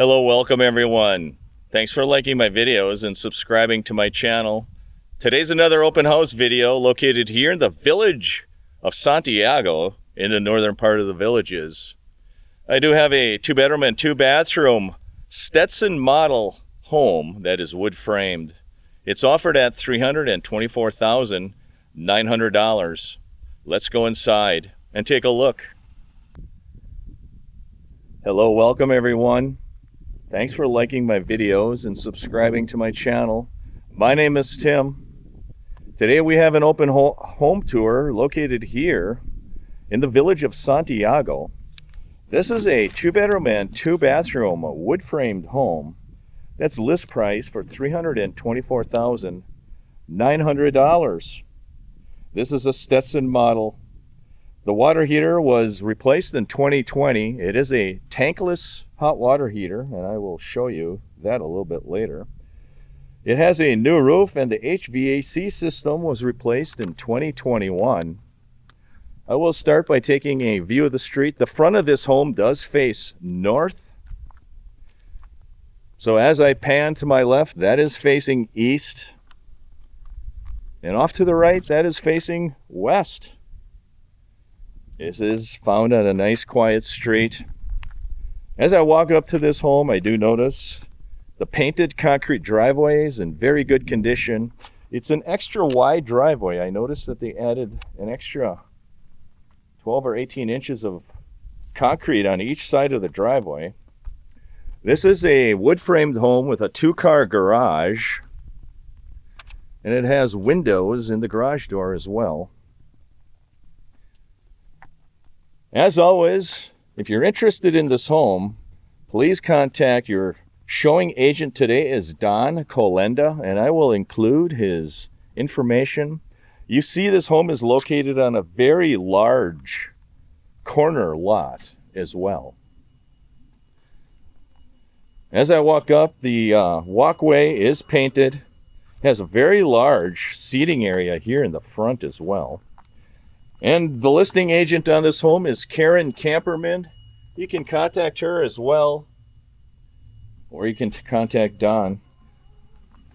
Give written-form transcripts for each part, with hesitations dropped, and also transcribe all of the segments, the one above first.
Hello, welcome everyone. Thanks for liking my videos and subscribing to my channel. Today's another open house video located here in the village of Santiago in the northern part of the villages. I do have a 2-bedroom and 2-bathroom Stetson model home that is wood framed. It's offered at $324,900. Let's go inside and take a look. Hello, welcome everyone. Thanks for liking my videos and subscribing to my channel. My name is Tim. Today we have an open home tour located here in the village of Santiago. This is a 2-bedroom and 2-bathroom wood-framed home that's list price for $324,900. This is a Stetson model. The water heater was replaced in 2020. It is a tankless hot water heater, and I will show you that a little bit later. It has a new roof, and the HVAC system was replaced in 2021. I will start by taking a view of the street. The front of this home does face north. So as I pan to my left, that is facing east. And off to the right, that is facing west. This is found on a nice quiet street. As I walk up to this home, I do notice the painted concrete driveway is in very good condition. It's an extra wide driveway. I noticed that they added an extra 12 or 18 inches of concrete on each side of the driveway. This is a wood-framed home with a 2-car garage, and it has windows in the garage door as well. As always, if you're interested in this home, please contact your showing agent. Today is Don Kolenda, and I will include his information. You see, this home is located on a very large corner lot as well. As I walk up, the walkway is painted. It has a very large seating area here in the front as well. And the listing agent on this home is Kampermann. You can contact her as well, or you can contact Don.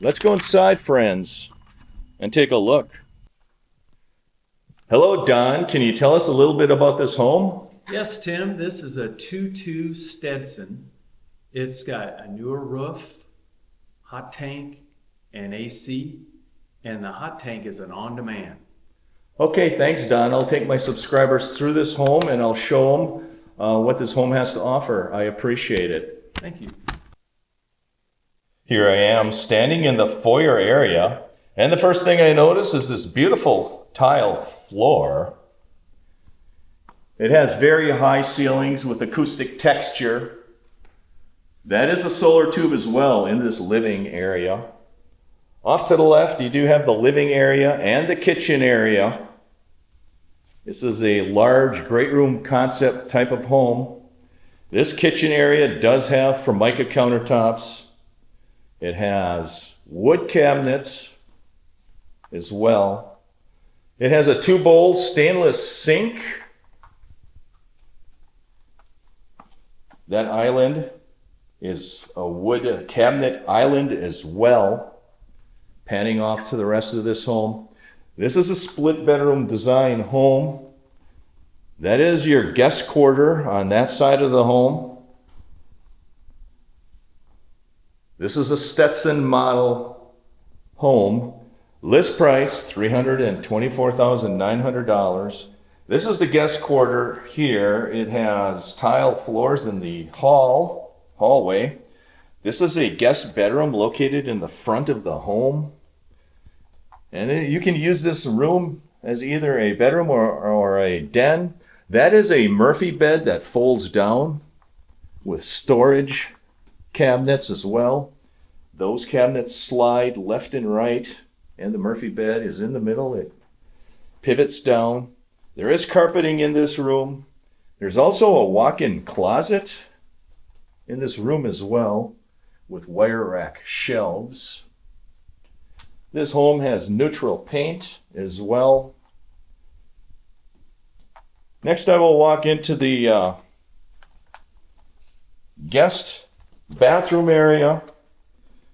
Let's go inside, friends, and take a look. Hello, Don. Can you tell us a little bit about this home? Yes, Tim. This is a 2-2 Stetson. It's got a newer roof, hot tank, and AC, and the hot tank is an on-demand. Okay, thanks, Don. I'll take my subscribers through this home and I'll show them what this home has to offer. I appreciate it. Thank you. Here I am standing in the foyer area, and the first thing I notice is this beautiful tile floor. It has very high ceilings with acoustic texture. That is a solar tube as well in this living area. Off to the left, you do have the living area and the kitchen area. This is a large, great room concept type of home. This kitchen area does have Formica countertops. It has wood cabinets as well. It has a 2-bowl stainless sink. That island is a wood cabinet island as well. Panning off to the rest of this home. This is a split bedroom design home. That is your guest quarter on that side of the home. This is a Stetson model home. List price $324,900. This is the guest quarter here. It has tile floors in the hallway. This is a guest bedroom located in the front of the home. And you can use this room as either a bedroom or a den. That is a Murphy bed that folds down with storage cabinets as well. Those cabinets slide left and right, and the Murphy bed is in the middle. It pivots down. There is carpeting in this room. There's also a walk-in closet in this room as well, with wire rack shelves. This home has neutral paint as well. Next, I will walk into the guest Bathroom area.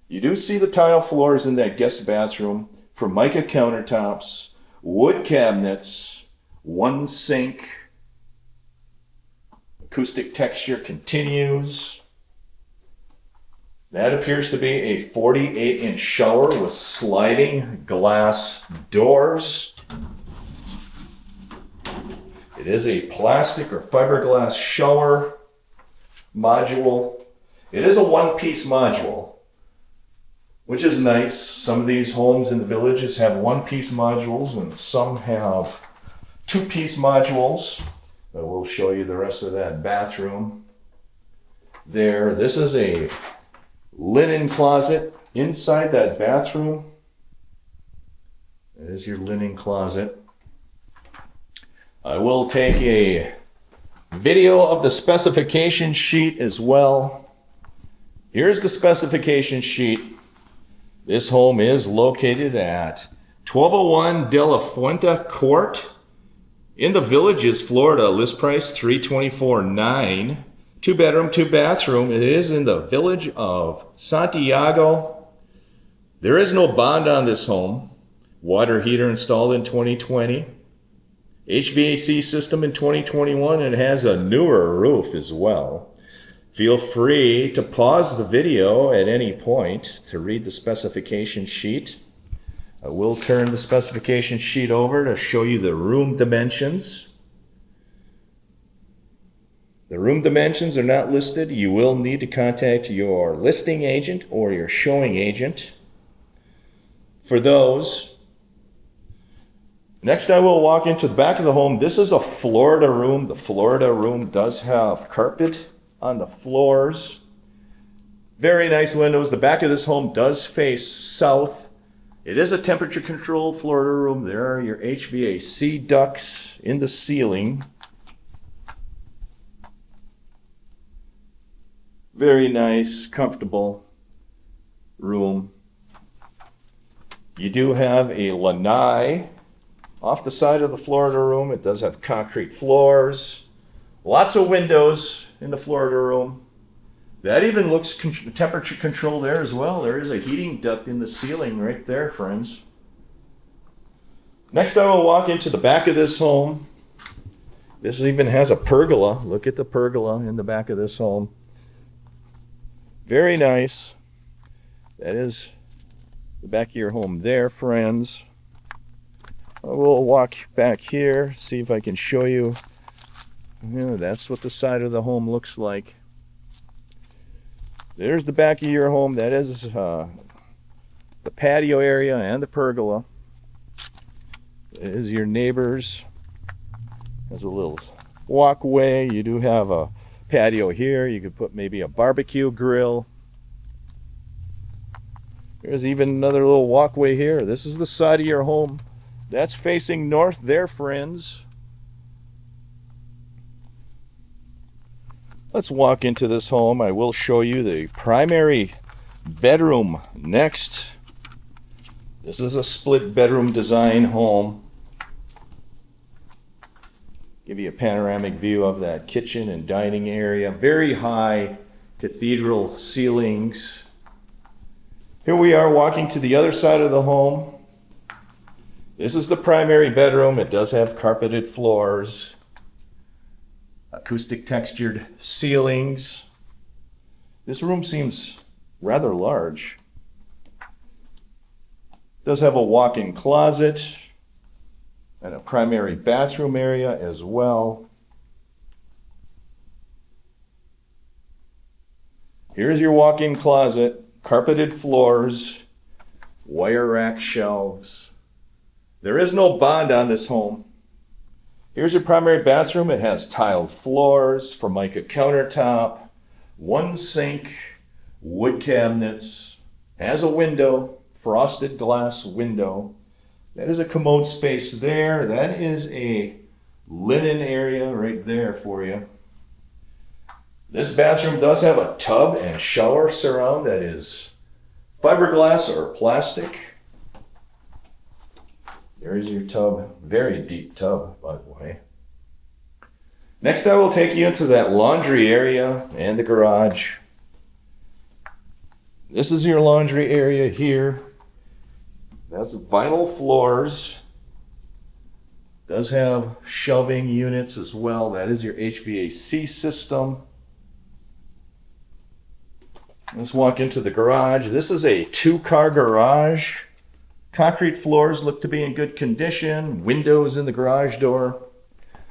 You do see the tile floors in that guest bathroom, Formica countertops, wood cabinets, one sink. Acoustic texture continues. That appears to be a 48-inch shower with sliding glass doors. It is a plastic or fiberglass shower module. It is a one-piece module, which is nice. Some of these homes in the villages have one-piece modules and some have two-piece modules. But we'll show you the rest of that bathroom there. This is a linen closet inside that bathroom. That is your linen closet. I will take a video of the specification sheet as well. Here's the specification sheet. This home is located at 1201 De La Fuente Court in the Villages, Florida. List price $324,900. 2-bedroom, 2-bathroom. It is in the village of Santiago. There is no bond on this home. Water heater installed in 2020. HVAC system in 2021, and it has a newer roof as well. Feel free to pause the video at any point to read the specification sheet. I will turn the specification sheet over to show you the room dimensions. The room dimensions are not listed. You will need to contact your listing agent or your showing agent for those. Next, I will walk into the back of the home. This is a Florida room. The Florida room does have carpet on the floors. Very nice windows. The back of this home does face south. It is a temperature controlled Florida room. There are your HVAC ducts in the ceiling. Very nice, comfortable room. You do have a lanai off the side of the Florida room. It does have concrete floors. Lots of windows in the Florida room. That even looks temperature controlled there as well. There is a heating duct in the ceiling right there, friends. Next, I will walk into the back of this home. This even has a pergola. Look at the pergola in the back of this home. Very nice. That is the back of your home there, friends. I will walk back here, see if I can show you. Yeah, that's what the side of the home looks like. There's the back of your home. That is the patio area and the pergola. It is your neighbors. There's a little walkway. You do have a patio here. You could put maybe a barbecue grill. There's even another little walkway here. This is the side of your home. That's facing north there, friends. Let's walk into this home. I will show you the primary bedroom next. This is a split bedroom design home. Give you a panoramic view of that kitchen and dining area. Very high cathedral ceilings. Here we are walking to the other side of the home. This is the primary bedroom. It does have carpeted floors, acoustic textured ceilings. This room seems rather large. It does have a walk-in closet and a primary bathroom area as well. Here's your walk-in closet, carpeted floors, wire rack shelves. There is no bond on this home. Here's your primary bathroom. It has tiled floors, Formica countertop, one sink, wood cabinets, has a window, frosted glass window. That is a commode space there. That is a linen area right there for you. This bathroom does have a tub and shower surround that is fiberglass or plastic. There's your tub. Very deep tub, by the way. Next, I will take you into that laundry area and the garage. This is your laundry area here. That's vinyl floors. Does have shelving units as well. That is your HVAC system. Let's walk into the garage. This is a 2-car garage. Concrete floors look to be in good condition. Windows in the garage door.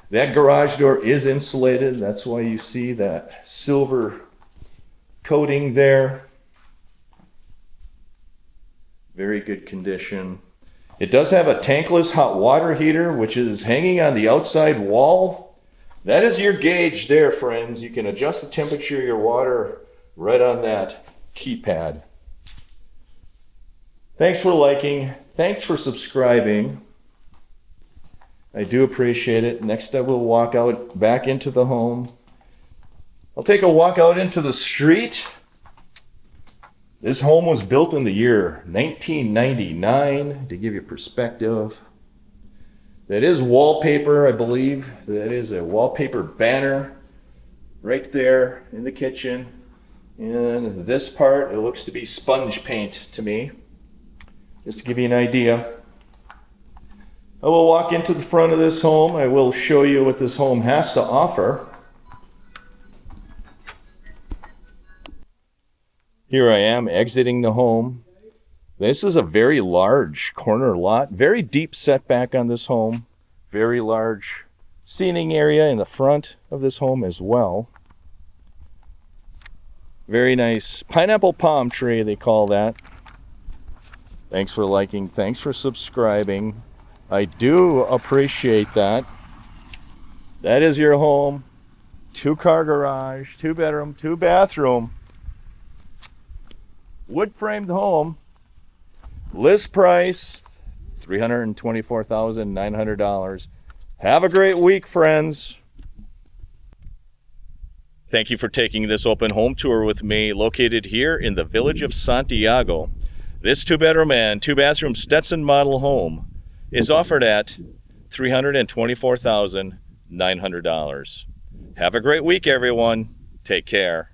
That garage door is insulated. That's why you see that silver coating there. Very good condition. It does have a tankless hot water heater, which is hanging on the outside wall. That is your gauge there, friends. You can adjust the temperature of your water right on that keypad. Thanks for liking. Thanks for subscribing. I do appreciate it. Next I will walk out back into the home. I'll take a walk out into the street. This home was built in the year 1999, to give you perspective. That is wallpaper, I believe. That is a wallpaper banner right there in the kitchen. And this part, it looks to be sponge paint to me, just to give you an idea. I will walk into the front of this home. I will show you what this home has to offer. Here I am exiting the home. This is a very large corner lot, very deep setback on this home, very large seating area in the front of this home as well. Very nice pineapple palm tree, they call that. Thanks for liking, thanks for subscribing. I do appreciate that. That is your home. 2-car garage, 2-bedroom, 2-bathroom. Wood framed home. List price $324,900. Have a great week, friends. Thank you for taking this open home tour with me, located here in the village of Santiago. This 2-bedroom and 2-bathroom Stetson model home is offered at $324,900. Have a great week, everyone. Take care.